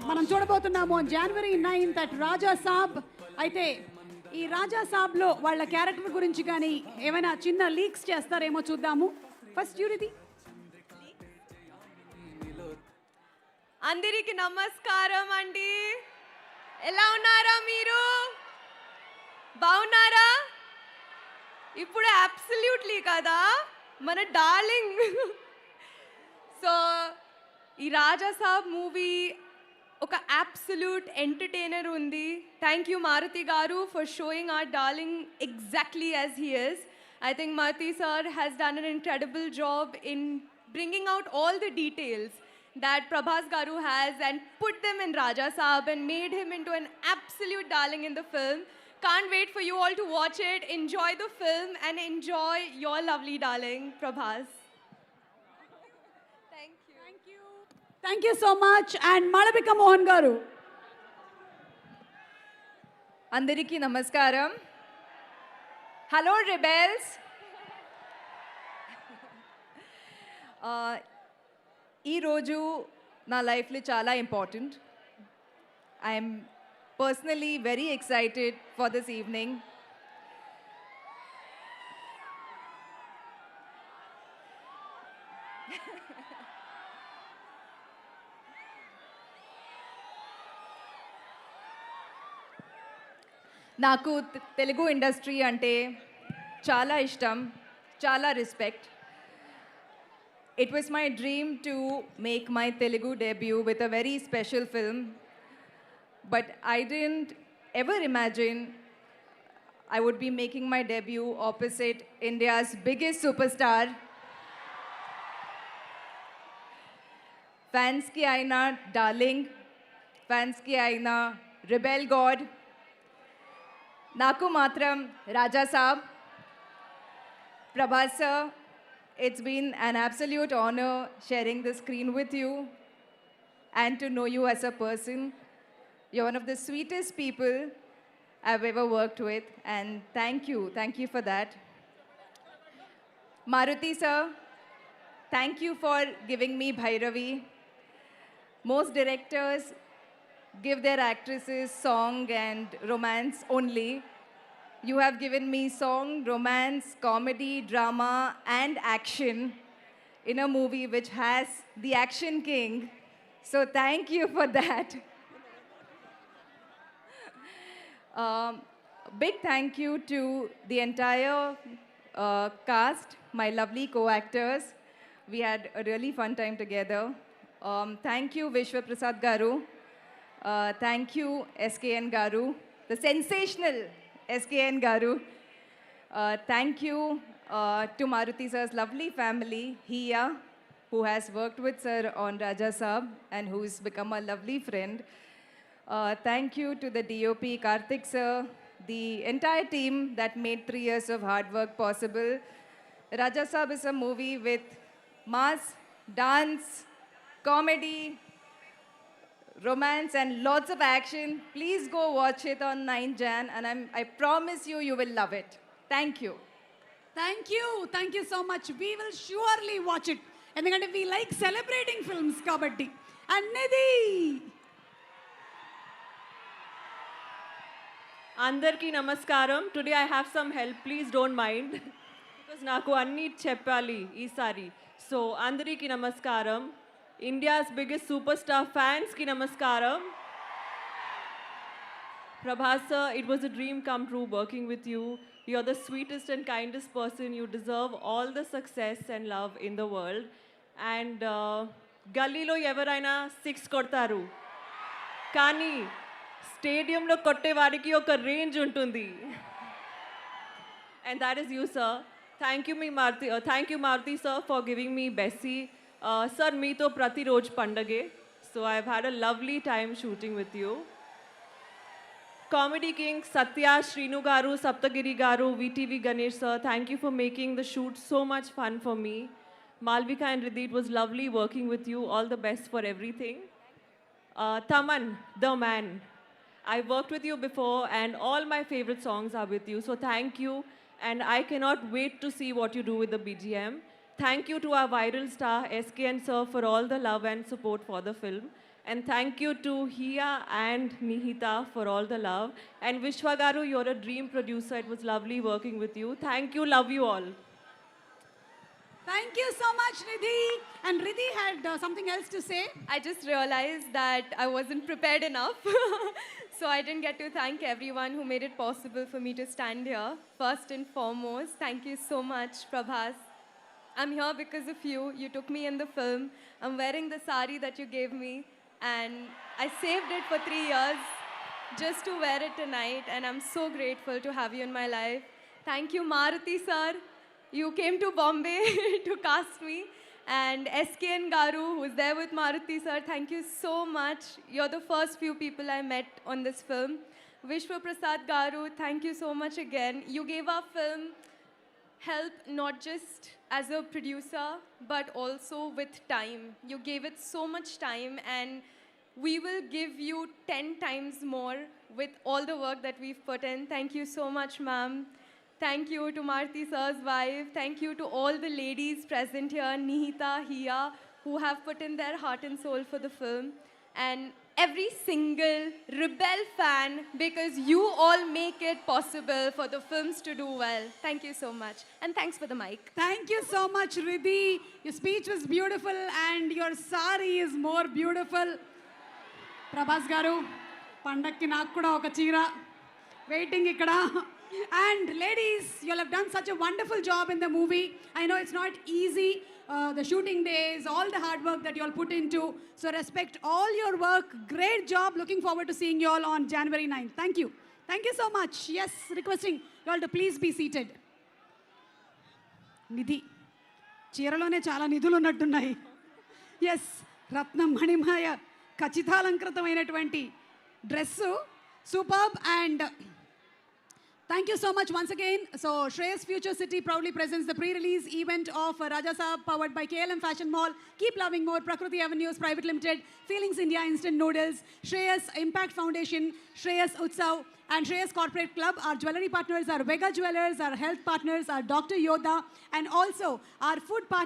మనం చూడబోతున్నాము జనవరి 9th at రాజా సాబ్. అయితే ఈ రాజా సాబ్లో వాళ్ళ క్యారెక్టర్ గురించి కానీ ఏమైనా చిన్న లీక్స్ చేస్తారేమో చూద్దాము. ఫస్ట్ యూరిటీ. అందరికి నమస్కారం అండి. ఎలా ఉన్నారా మీరు? బాగున్నారా? ఇప్పుడు అబ్సల్యూట్లీ కదా మన డార్లింగ్. సో ఈ రాజా సాబ్ మూవీ ఒక అబ్సల్యూట్ ఎంటర్టైనర్ ఉంది. థ్యాంక్ యూ మారుతి గారు for showing our darling exactly as he is. I think Maruti sir has done an incredible job in bringing out all the details that Prabhas Garu has and put them in Raja Saab and made him into an absolute darling in the film. Can't wait for you all to watch it, enjoy the film and enjoy your lovely darling Prabhas. Thank you so much. And Malavika Mohan గారు. అందరికీ నమస్కారం. Hello rebels. ఈరోజు నా లైఫ్లో చాలా important. I'm personally very excited for this evening. నాకు Telugu industry అంటే చాలా ఇష్టం, చాలా respect. It was my dream to make my Telugu debut with a very special film, but I didn't ever imagine I would be making my debut opposite India's biggest superstar. Fans ki aina darling, fans ki aina rebel god. Naku matram Raja Saab. Prabhas sir, it's been an absolute honor sharing the screen with you and to know you as a person. You're one of the sweetest people I've ever worked with, and thank you for that. Maruti sir, thank you for giving me Bhairavi. Most directors give their actresses song and romance only. You have given me song, romance, comedy, drama, and action in a movie which has the action king. So thank you for that. Big thank you to the entire cast, my lovely co-actors. We had a really fun time together. Thank you, Vishwa Prasad Garu. Thank you, SKN Garu, the sensational SKN Garu. Thank you to Maruti sir's lovely family, Hiya, who has worked with sir on Raja Saab and who's become a lovely friend. Thank you to the DOP, Karthik sir, the entire team that made 3 years of hard work possible. Raja Saab is a movie with mass, dance, comedy, romance and lots of action. Please go watch it on 9 Jan and I promise you, you will love it. Thank you. Thank you so much. We will surely watch it, ఎందుకంటే we like celebrating films కాబట్టి. అన్నది అందరికీ నమస్కారం. Today I have some help, please don't mind, because నాకు అన్నీ చెప్పాలి ఈసారి. So అందరికీ నమస్కారం. ఇండియాస్ బిగ్గెస్ట్ సూపర్ స్టార్ ఫ్యాన్స్కి నమస్కారం. Prabhas sir, it was a dream come true working with you. You're the sweetest and kindest person. You deserve all the success and love in the world. And గల్లీలో ఎవరైనా 6 కొడతారు, కానీ స్టేడియంలో కొట్టేవాడికి ఒక range ఉంటుంది. And that is you, sir. Thank you, Maruti sir, for giving me Bessie. Sir, meeto pratiroj pandage. So I've had a lovely time shooting with you. Comedy King Satya, Srinu Garu, Saptagiri Garu, VTV Ganesh sir, thank you for making the shoot so much fun for me. Malvika and Ridhi, it was lovely working with you. All the best for everything. Taman, the man. I've worked with you before and all my favorite songs are with you. So thank you, and I cannot wait to see what you do with the BGM. Thank you to our viral star SKN sir for all the love and support for the film. And thank you to Hia and Nihita for all the love. And Vishwa Garu, you're a dream producer. It was lovely working with you. Thank you, love you all. Thank you so much, Ridhi. And Ridhi had something else to say. I just realized that I wasn't prepared enough. So I didn't get to thank everyone who made it possible for me to stand here. First and foremost, thank you so much, Prabhas. I'm here because of you. You took me in the film. I'm wearing the sari that you gave me. And I saved it for 3 years just to wear it tonight. And I'm so grateful to have you in my life. Thank you, Maruti sir. You came to Bombay to cast me. And SKN Garu, who's there with Maruti sir, thank you so much. You're the first few people I met on this film. Vishwa Prasad Garu, thank you so much again. You gave our film help not just as a producer, but also with time. You gave it so much time, and we will give you 10 times more with all the work that we've put in. Thank you so much, ma'am. Thank you to Maruti sir's wife. Thank you to all the ladies present here, Nihita, Hia, who have put in their heart and soul for the film. And every single Rebel fan, because you all make it possible for the films to do well. Thank you so much. And thanks for the mic. Thank you so much, Ridhi. Your speech was beautiful and your sari is more beautiful. Prabhas garu, pandakki నాకు కూడా ఒక చీర waiting ఇక్కడ. And ladies, you all have done such a wonderful job in the movie. I know it's not easy, the shooting days, all the hard work that you all put into. So respect all your work. Great job. Looking forward to seeing you all on January 9th. Thank you. Thank you so much. Yes, requesting you all to please be seated. నిధి చీరలోనే చాలా నిధులు ఉన్నట్టున్నాయి. Yes, రత్నం మణిమాయ ఖచ్చితాలంకృతమైనటువంటి dress superb. And thank you so much once again. So Shreyas Future City proudly presents the pre-release event of Raja Saab, powered by KLM Fashion Mall, Keep Loving More, Prakriti Avenues Private Limited, Feelings India Instant Noodles, Shreyas Impact Foundation, Shreyas Utsav, and Shreyas Corporate Club. Our jewelry partners are Vega Jewelers, our health partners are Dr. Yoda, and also our food partners